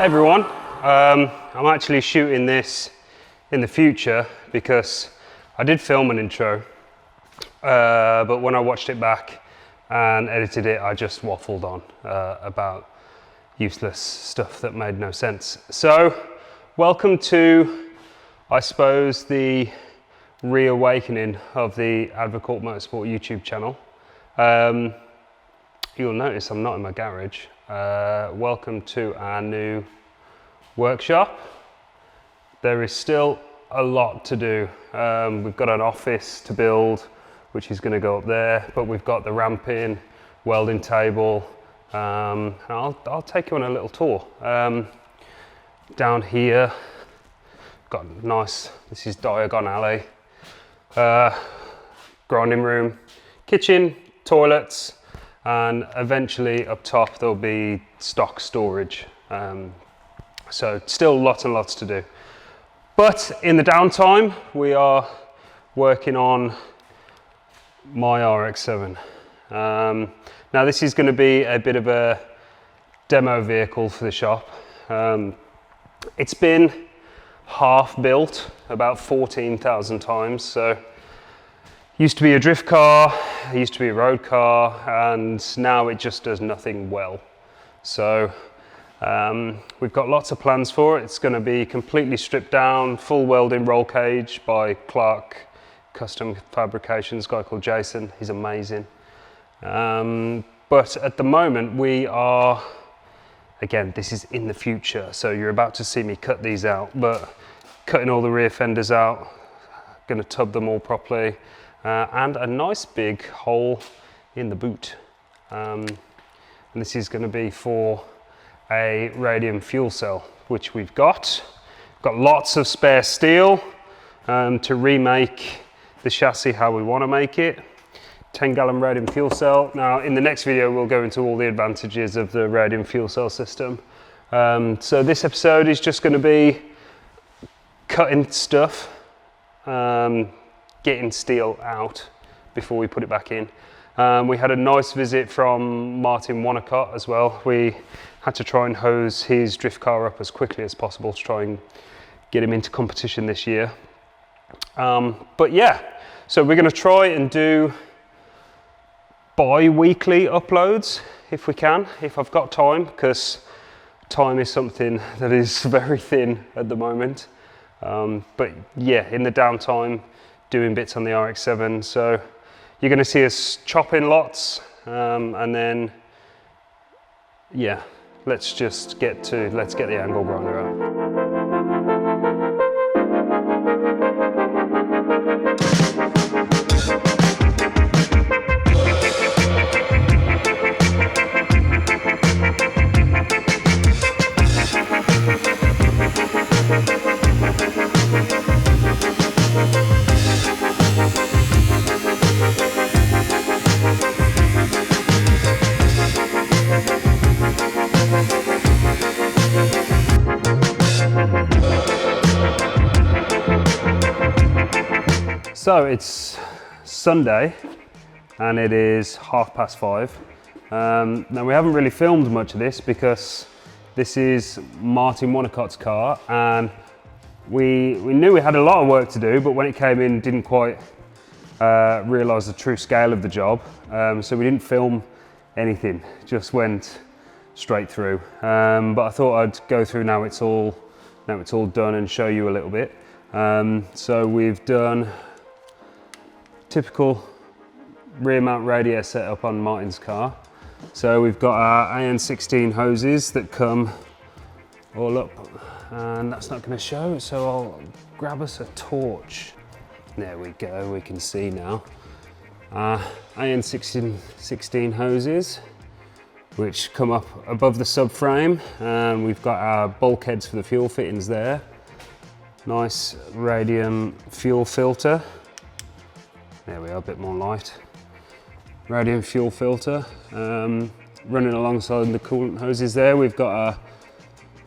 everyone, I'm actually shooting this in the future because I did film an intro, but when I watched it back and edited it, I just waffled on about useless stuff that made no sense. So, welcome to, I suppose, the reawakening of the Advocate Motorsport YouTube channel. You'll notice I'm not in my garage. Welcome to our new workshop. There is still a lot to do. We've got an office to build, which is going to go up there, but we've got the ramping, welding table. And I'll take you on a little tour. Down here, got nice, this is Diagon Alley, grinding room, kitchen, toilets, and eventually up top there'll be stock storage. So still lots and lots to do. But in the downtime, we are working on my RX7. Now this is going to be a bit of a demo vehicle for the shop. It's been half built about 14,000 times. So used to be a drift car, used to be a road car, and now it just does nothing well. So we've got lots of plans for it. It's going to be completely stripped down, full welding roll cage by Clark Custom Fabrications, a guy called Jason. He's amazing. But at the moment we are, again, this is in the future, so you're about to see me cut these out, but cutting all the rear fenders out, going to tub them all properly, and a nice big hole in the boot. And this is going to be for a Radium fuel cell, which we've got. Got lots of spare steel to remake the chassis how we want to make it. 10-gallon Radium fuel cell. Now in the next video we'll go into all the advantages of the Radium fuel cell system. So this episode is just going to be cutting stuff, getting steel out before we put it back in. We had a nice visit from Martin Wonnacott as well. We had to try and hose his drift car up as quickly as possible to try and get him into competition this year. But yeah, so we're going to try and do bi-weekly uploads if we can, if I've got time, because time is something that is very thin at the moment. But yeah, in the downtime, doing bits on the RX7. So you're going to see us chopping lots, and then yeah, let's get the angle grinder out. So it's Sunday and it is 5:30. Now we haven't really filmed much of this because this is Martin Wonnacott's car, and we knew we had a lot of work to do, but when it came in didn't quite realise the true scale of the job. So we didn't film anything, just went straight through. But I thought I'd go through now it's all done and show you a little bit. So we've done typical rear mount radiator setup on Martin's car. So we've got our AN16 hoses that come all up, and that's not going to show, so I'll grab us a torch. There we go, we can see now. AN16 hoses, which come up above the subframe, and we've got our bulkheads for the fuel fittings there. Nice Radium fuel filter. There we are, a bit more light. Radium fuel filter. Running alongside the coolant hoses there, we've got a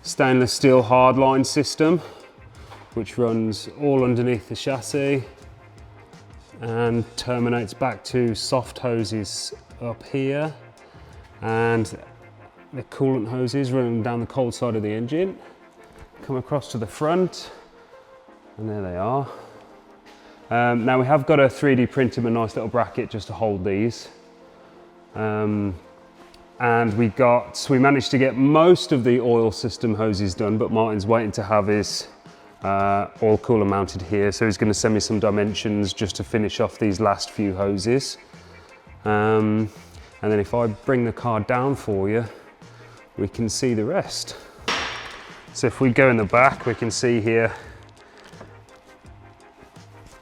stainless steel hardline system, which runs all underneath the chassis and terminates back to soft hoses up here. And the coolant hoses running down the cold side of the engine, come across to the front, and there they are. Now we have got to 3D print him a nice little bracket just to hold these. And we managed to get most of the oil system hoses done, but Martin's waiting to have his oil cooler mounted here. So he's going to send me some dimensions just to finish off these last few hoses. And then if I bring the car down for you, we can see the rest. So if we go in the back, we can see here,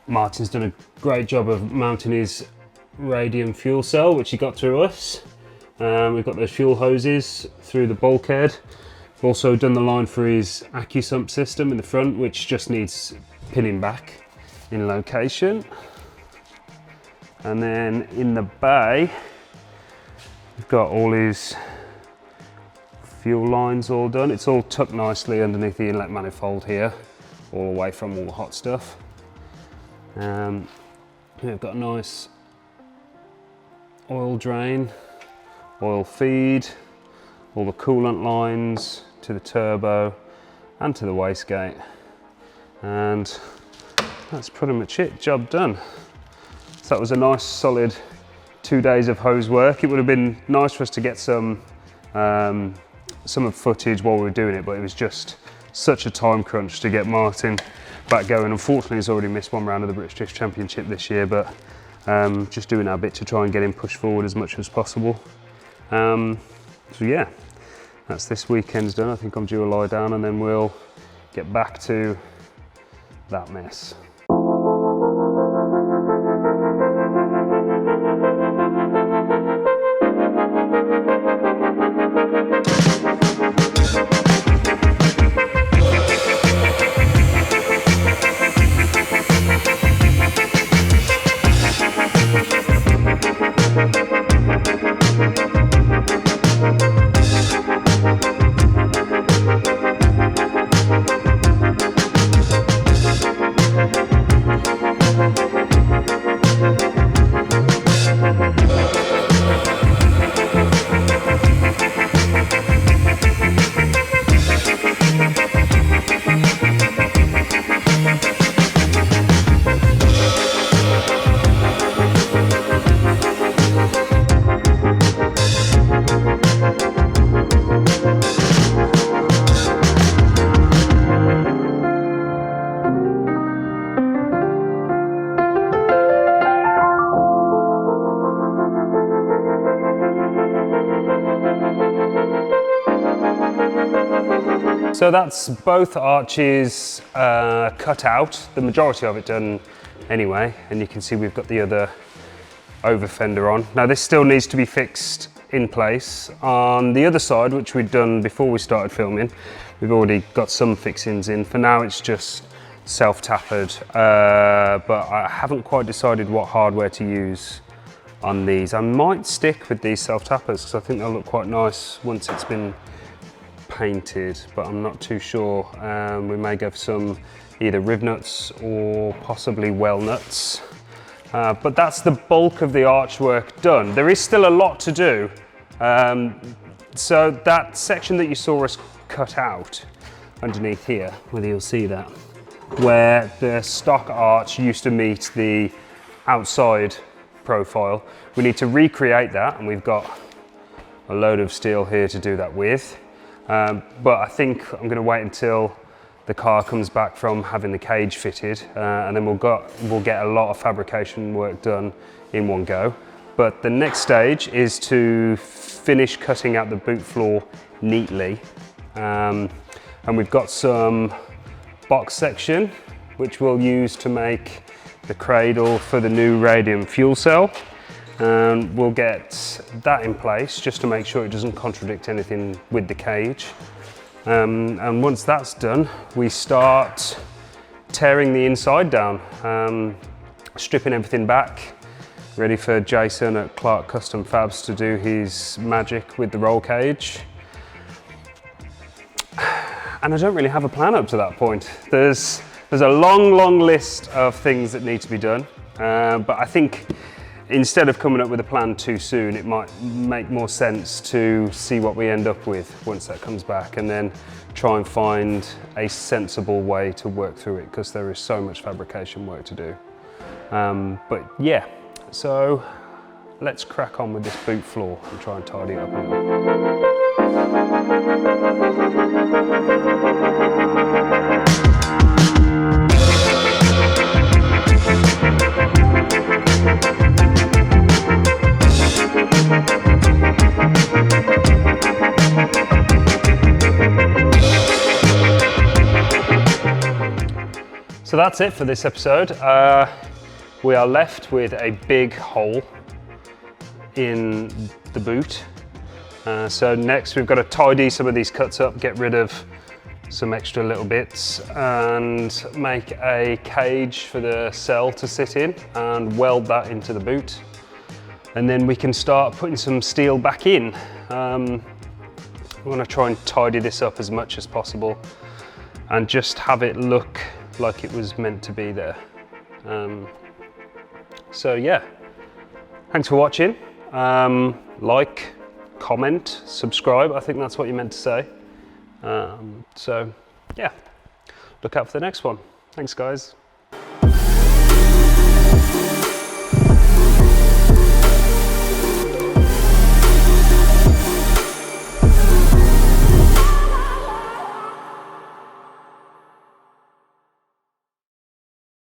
Martin's done a great job of mounting his Radium fuel cell, which he got through us. We've got those fuel hoses through the bulkhead. We've also done the line for his AccuSump system in the front, which just needs pinning back in location. And then in the bay, we've got all his fuel lines all done. It's all tucked nicely underneath the inlet manifold here, all away from all the hot stuff. We've got a nice oil drain, oil feed, all the coolant lines to the turbo and to the wastegate. And that's pretty much it, job done. So that was a nice solid 2 days of hose work. It would have been nice for us to get some of footage while we were doing it, but it was just such a time crunch to get Martin back going. Unfortunately, he's already missed one round of the British Drift Championship this year, but just doing our bit to try and get him pushed forward as much as possible. So yeah, that's this weekend's done. I think I'm due a lie down and then we'll get back to that mess. So that's both arches cut out, the majority of it done anyway, and you can see we've got the other over fender on. Now this still needs to be fixed in place. On the other side, which we'd done before we started filming, we've already got some fixings in. For now it's just self-tapered, but I haven't quite decided what hardware to use on these. I might stick with these self-tappers because I think they'll look quite nice once it's been painted, but I'm not too sure. We may go for some either riv nuts or possibly well nuts. But that's the bulk of the archwork done. There is still a lot to do. So that section that you saw us cut out underneath here, whether you'll see that, where the stock arch used to meet the outside profile, we need to recreate that, and we've got a load of steel here to do that with. But I think I'm going to wait until the car comes back from having the cage fitted, and then we'll get a lot of fabrication work done in one go. But the next stage is to finish cutting out the boot floor neatly, and we've got some box section which we'll use to make the cradle for the new Radium fuel cell. And we'll get that in place just to make sure it doesn't contradict anything with the cage. And once that's done, we start tearing the inside down, stripping everything back, ready for Jason at Clark Custom Fabs to do his magic with the roll cage. And I don't really have a plan up to that point. There's a long list of things that need to be done, but I think instead of coming up with a plan too soon, it might make more sense to see what we end up with once that comes back, and then try and find a sensible way to work through it, because there is so much fabrication work to do. But yeah, so let's crack on with this boot floor and try and tidy it up a little. So that's it for this episode. We are left with a big hole in the boot. So next we've got to tidy some of these cuts up, get rid of some extra little bits, and make a cage for the cell to sit in and weld that into the boot. And then we can start putting some steel back in. I want to try and tidy this up as much as possible and just have it look like it was meant to be there. So yeah, thanks for watching. Like, comment, subscribe. I think that's what you meant to say. So yeah, look out for the next one. Thanks guys.